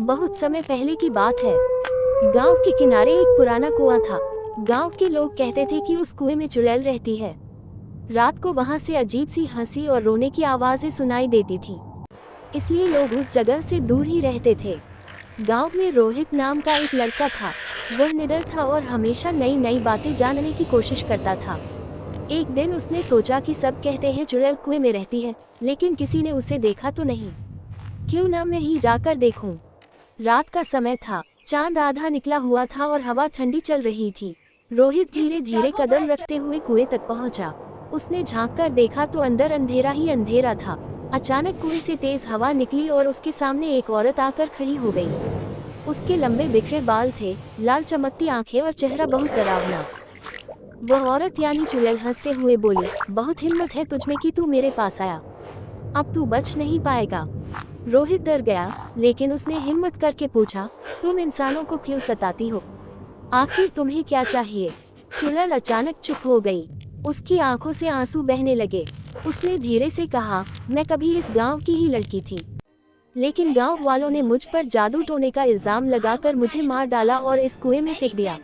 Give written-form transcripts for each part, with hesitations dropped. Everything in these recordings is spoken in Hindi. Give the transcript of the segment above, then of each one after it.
बहुत समय पहले की बात है। गांव के किनारे एक पुराना कुआं था। गांव के लोग कहते थे कि उस कुएं में चुड़ैल रहती है। रात को वहां से अजीब सी हंसी और रोने की आवाजें सुनाई देती थी, इसलिए लोग उस जगह से दूर ही रहते थे। गांव में रोहित नाम का एक लड़का था। वह निडर था और हमेशा नई नई बातें जानने की कोशिश करता था। एक दिन उसने सोचा कि सब कहते हैं चुड़ैल कुएं में रहती है, लेकिन किसी ने उसे देखा तो नहीं। क्यों ना मैं ही जाकर देखूं। रात का समय था, चांद आधा निकला हुआ था और हवा ठंडी चल रही थी। रोहित धीरे धीरे कदम रखते हुए कुएं तक पहुंचा। उसने झांक कर देखा तो अंदर अंधेरा ही अंधेरा था। अचानक कुएं से तेज हवा निकली और उसके सामने एक औरत आकर खड़ी हो गई। उसके लंबे बिखरे बाल थे, लाल चमकती आंखें और चेहरा बहुत डरावना। वह औरत यानी चुड़ैल हंसते हुए बोली, बहुत हिम्मत है तुझमें कि तू मेरे पास आया। अब तू बच नहीं पाएगा। रोहित डर गया, लेकिन उसने हिम्मत करके पूछा, तुम इंसानों को क्यों सताती हो? आखिर तुम्हें क्या चाहिए? चुड़ैल अचानक चुप हो गई। उसकी आंखों से आंसू बहने लगे। उसने धीरे से कहा, मैं कभी इस गांव की ही लड़की थी, लेकिन गांव वालों ने मुझ पर जादू टोने का इल्जाम लगाकर मुझे मार डाला और इस कुएं में फेंक दिया।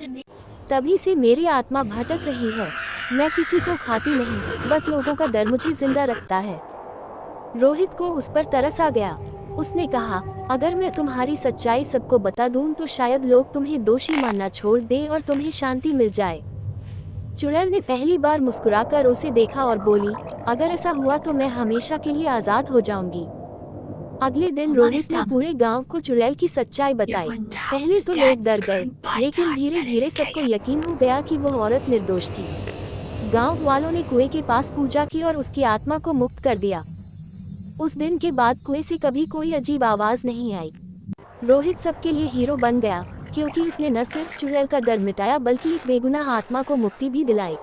तभी से मेरी आत्मा भटक रही है। मैं किसी को खाती नहीं, बस लोगों का डर मुझे जिंदा रखता है। रोहित को उस पर तरस आ गया। उसने कहा, अगर मैं तुम्हारी सच्चाई सबको बता दूं तो शायद लोग तुम्हें दोषी मानना छोड़ दें और तुम्हें शांति मिल जाए। चुड़ैल ने पहली बार मुस्कुराकर उसे देखा और बोली, अगर ऐसा हुआ तो मैं हमेशा के लिए आजाद हो जाऊंगी। अगले दिन रोहित ने पूरे गांव को चुड़ैल की सच्चाई बताई। पहले तो लोग डर गए, लेकिन धीरे धीरे सबको यकीन हो गया कि वह औरत निर्दोष थी। गांव वालों ने कुएं के पास पूजा की और उसकी आत्मा को मुक्त कर दिया। उस दिन के बाद कुएं से कभी कोई अजीब आवाज नहीं आई। रोहित सबके लिए हीरो बन गया, क्योंकि उसने न सिर्फ चुड़ैल का डर मिटाया बल्कि एक बेगुनाह आत्मा को मुक्ति भी दिलाई।